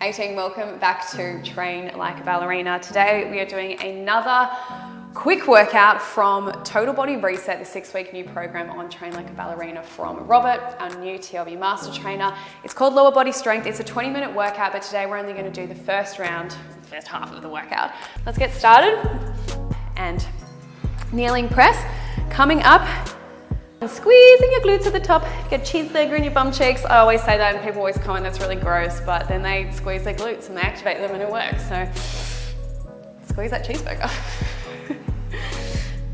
Hey team, welcome back to Train Like a Ballerina. Today we are doing another quick workout from Total Body Reset, the 6-week new program on Train Like a Ballerina from Robert, our new TLB master trainer. It's called Lower Body Strength. It's a 20-minute workout, but today we're only going to do the first round, the first half of the workout. Let's get started. And kneeling press, coming up and squeezing your glutes at the top. You get cheeseburger in your bum cheeks. I always say that and people always comment that's really gross, but then they squeeze their glutes and they activate them and it works. So squeeze that cheeseburger.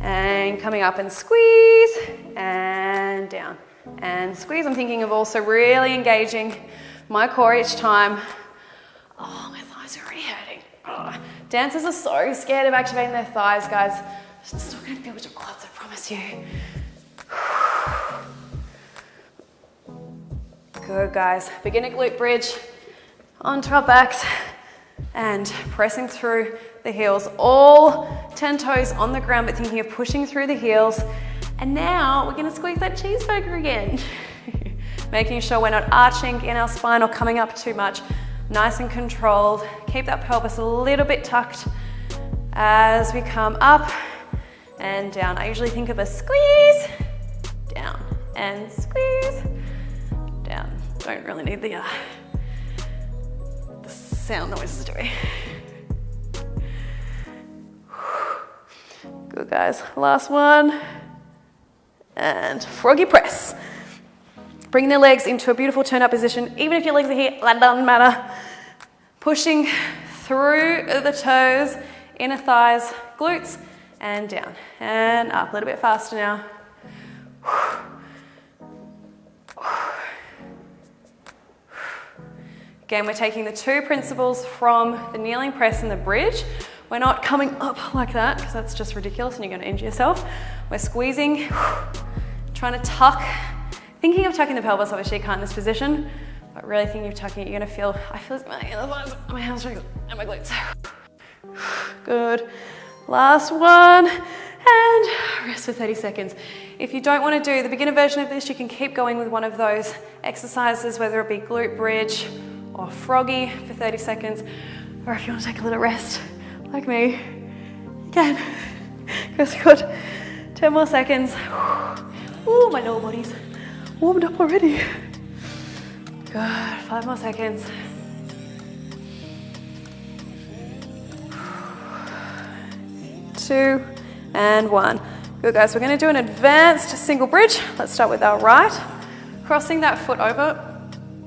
And coming up and squeeze and down and squeeze. I'm thinking of also really engaging my core each time. Oh, my thighs are already hurting. Oh. Dancers are so scared of activating their thighs, guys. It's still gonna build your quads, I promise you. Good, guys. Beginner glute bridge onto our backs and pressing through the heels. All 10 toes on the ground, but thinking of pushing through the heels. And now we're going to squeeze that cheeseburger again. Making sure we're not arching in our spine or coming up too much. Nice and controlled. Keep that pelvis a little bit tucked as we come up and down. I usually think of a squeeze, down, and squeeze, down. Don't really need the sound noises doing. Good, guys. Last one. And froggy press. Bring the legs into a beautiful turn-up position. Even if your legs are here, that doesn't matter. Pushing through the toes, inner thighs, glutes, and down. And up. A little bit faster now. Again, we're taking the two principles from the kneeling press and the bridge. We're not coming up like that because that's just ridiculous and you're going to injure yourself. We're squeezing, trying to tuck, thinking of tucking the pelvis. Obviously you can't in this position, but really thinking of tucking it. You're going to feel, I feel my inner thighs, my hamstrings and my glutes. Good. Last one and rest for 30 seconds. If you don't want to do the beginner version of this, you can keep going with one of those exercises, whether it be glute bridge or froggy for 30 seconds, or if you want to take a little rest, like me, you can. Because we've got 10 more seconds. Ooh, my lower body's warmed up already. Good, 5 more seconds. 2 and 1. Good, guys, we're gonna do an advanced single bridge. Let's start with our right. Crossing that foot over.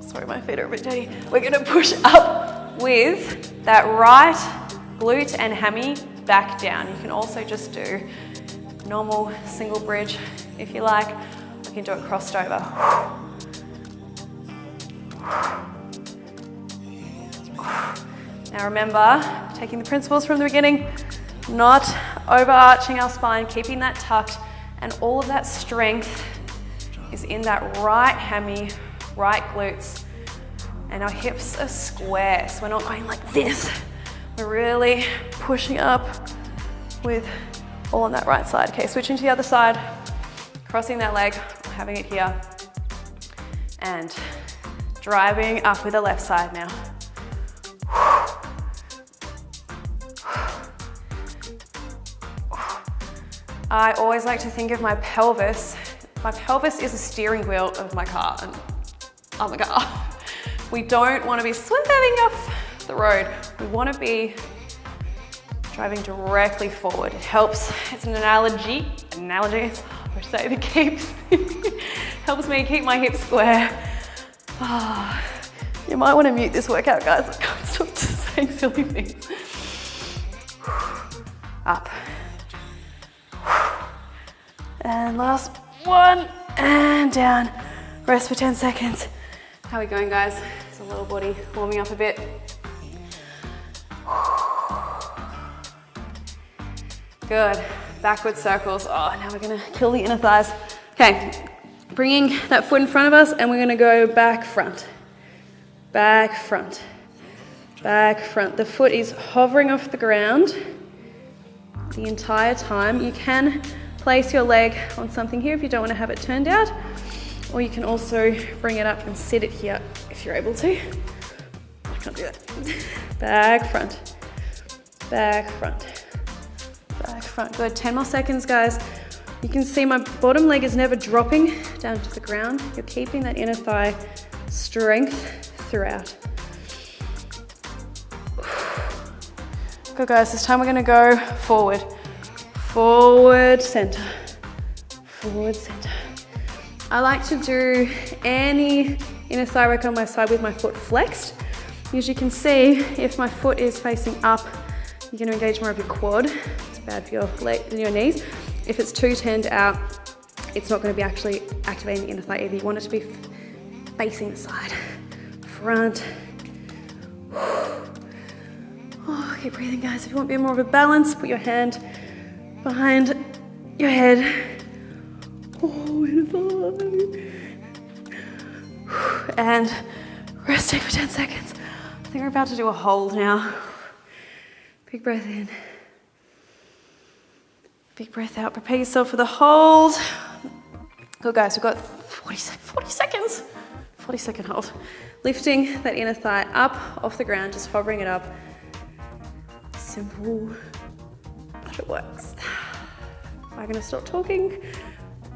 Sorry, my feet are a bit dirty. We're gonna push up with that right glute and hammy back down. You can also just do normal single bridge if you like. You can do it crossed over. Now remember, taking the principles from the beginning, not overarching our spine, keeping that tucked, and all of that strength is in that right hammy, right glutes, and our hips are square, so we're not going like this. We're really pushing up with all on that right side. Okay, switching to the other side, crossing that leg, having it here, and driving up with the left side now. I always like to think of my pelvis. My pelvis is a steering wheel of my car, and I'm a car. We don't want to be swerving off the road. We want to be driving directly forward. It helps, it's an analogy, it's hard to say, that keeps, helps me keep my hips square. Oh, you might want to mute this workout, guys. I can't stop saying silly things. Up. And last one, and down. Rest for 10 seconds. How are we going, guys? Is the lower body warming up a bit? Good. Backward circles. Oh, now we're gonna kill the inner thighs. Okay, bringing that foot in front of us, and we're gonna go back, front. Back, front. Back, front. The foot is hovering off the ground the entire time. You can place your leg on something here if you don't want to have it turned out, or you can also bring it up and sit it here if you're able to. can't do that. Back, front, back, front, back, front. Good, 10 more seconds, guys. You can see my bottom leg is never dropping down to the ground. You're keeping that inner thigh strength throughout. Good, guys, this time we're gonna go forward. Forward, center, forward, center. I like to do any inner thigh work on my side with my foot flexed. As you can see, if my foot is facing up, you're going to engage more of your quad. It's bad for your knees. If it's too turned out, it's not going to be actually activating the inner thigh either. You want it to be facing the side. Front. Oh, keep breathing, guys. If you want a bit more of a balance, put your hand behind your head. Oh, inner thigh. And resting for 10 seconds. I think we're about to do a hold now. Big breath in. Big breath out. Prepare yourself for the hold. Good, guys, we've got 40 seconds. 40-second hold. Lifting that inner thigh up off the ground, just hovering it up. Simple, but it works. I'm gonna stop talking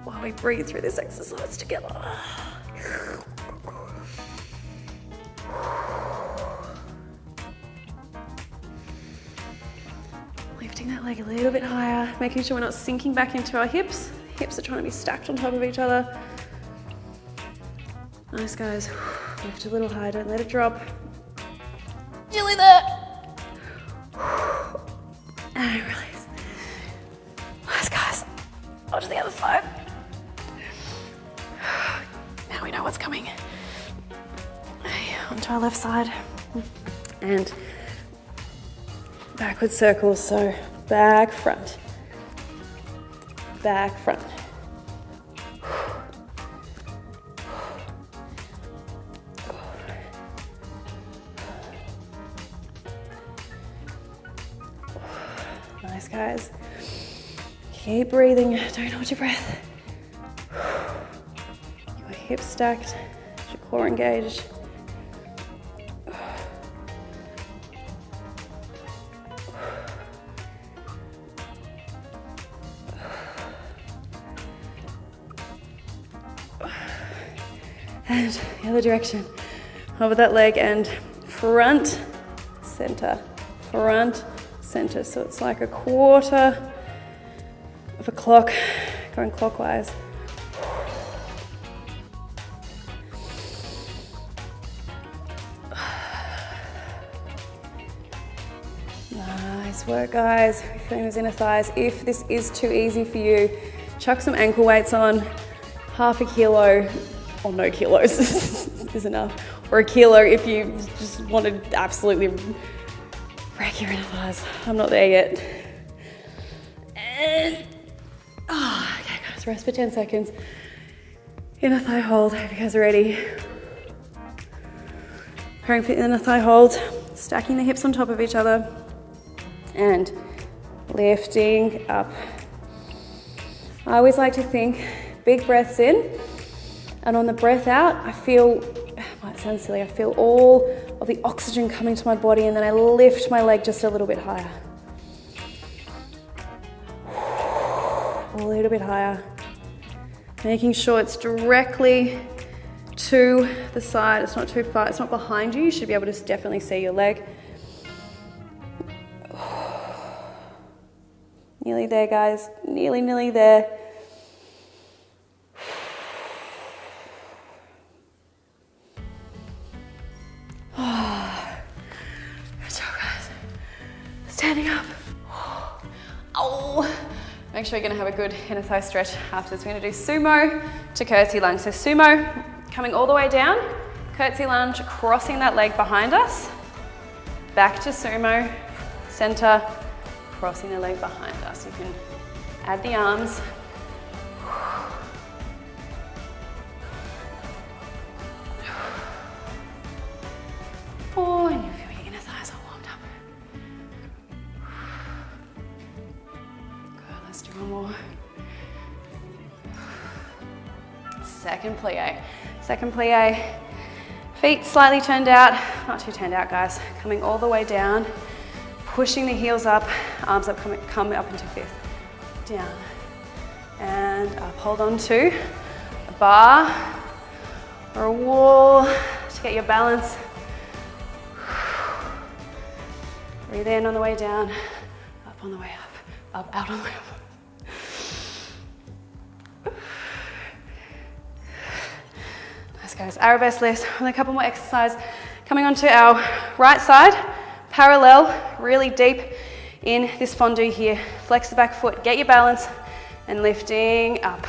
while we breathe through this exercise together. Lifting that leg a little bit higher, making sure we're not sinking back into our hips. Hips are trying to be stacked on top of each other. Nice, guys. Lift a little higher, don't let it drop. Nearly there. And release. Nice, guys. On to the other side. Now we know what's coming. Onto our left side. And backward circles, so back, front, back, front. Nice, guys. Keep breathing, don't hold your breath. Your hips stacked, your core engaged. And the other direction, over that leg and front, center, front, center. So it's like a quarter of a clock going clockwise. Nice work, guys. Feeling those inner thighs. If this is too easy for you, chuck some ankle weights on, half a kilo, or no kilos is enough, or a kilo if you just want to absolutely wreck your inner thighs. I'm not there yet. And, okay, guys, rest for 10 seconds. Inner thigh hold, if you guys are ready. Preparing for inner thigh hold, stacking the hips on top of each other, and lifting up. I always like to think big breaths in, and on the breath out, I feel, it might sound silly, I feel all of the oxygen coming to my body, and then I lift my leg just a little bit higher. A little bit higher. Making sure it's directly to the side, it's not too far, it's not behind you. You should be able to definitely see your leg. Nearly there, guys, nearly there. Standing up. Oh. Make sure you're gonna have a good inner thigh stretch after this. We're gonna do sumo to curtsy lunge. So sumo, coming all the way down, curtsy lunge, crossing that leg behind us, back to sumo, center, crossing the leg behind us. You can add the arms. Oh, and you feel your inner thighs all warmed up. Good, let's do one more. Second plie. Second plie. Feet slightly turned out, not too turned out guys, coming all the way down, pushing the heels up, arms up, come up into fifth, down, and up. Hold on to a bar or a wall to get your balance. Breathe in on the way down, up on the way up, out on the way up. Nice guys, arabesque lifts, with a couple more exercises. Coming onto our right side, parallel, really deep in this fondue here. Flex the back foot, get your balance, and lifting up.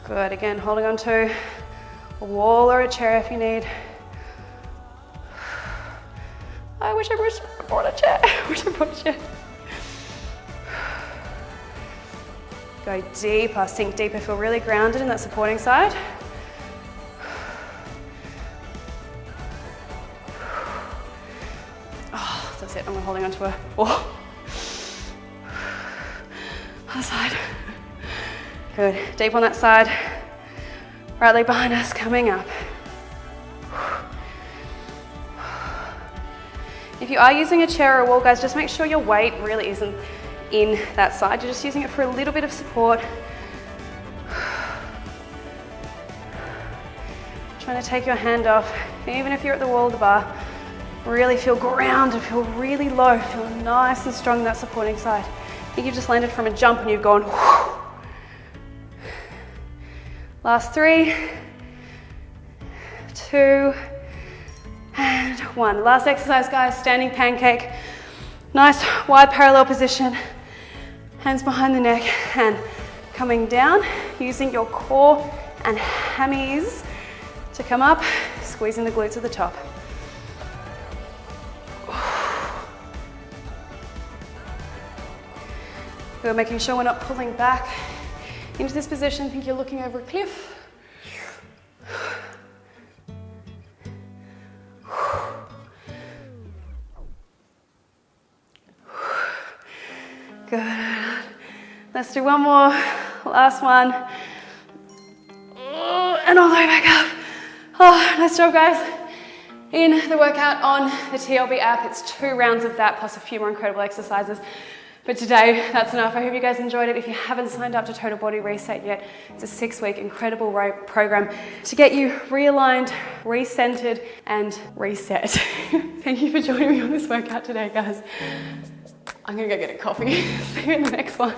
Good, again, holding on to a wall or a chair if you need. I wish I brought a chair. Go deeper, sink deeper, feel really grounded in that supporting side. Oh, that's it, I'm holding onto a wall. Other side. Good, deep on that side. Right leg behind us, coming up. If you are using a chair or a wall, guys, just make sure your weight really isn't in that side. You're just using it for a little bit of support. Trying to take your hand off, even if you're at the wall of the bar. Really feel grounded, feel really low, feel nice and strong in that supporting side. I think you've just landed from a jump and you've gone. Last 3, 2, and 1. Last exercise, guys, standing pancake. Nice wide parallel position. Hands behind the neck and coming down, using your core and hammies to come up, squeezing the glutes at the top. We're making sure we're not pulling back into this position. Think you're looking over a cliff. Good. Let's do one more. Last one. And all the way back up. Oh, nice job, guys. In the workout on the TLB app, it's 2 rounds of that plus a few more incredible exercises. But today, that's enough. I hope you guys enjoyed it. If you haven't signed up to Total Body Reset yet, it's a 6-week incredible program to get you realigned, recentered, and reset. Thank you for joining me on this workout today, guys. I'm gonna go get a coffee. See you in the next one.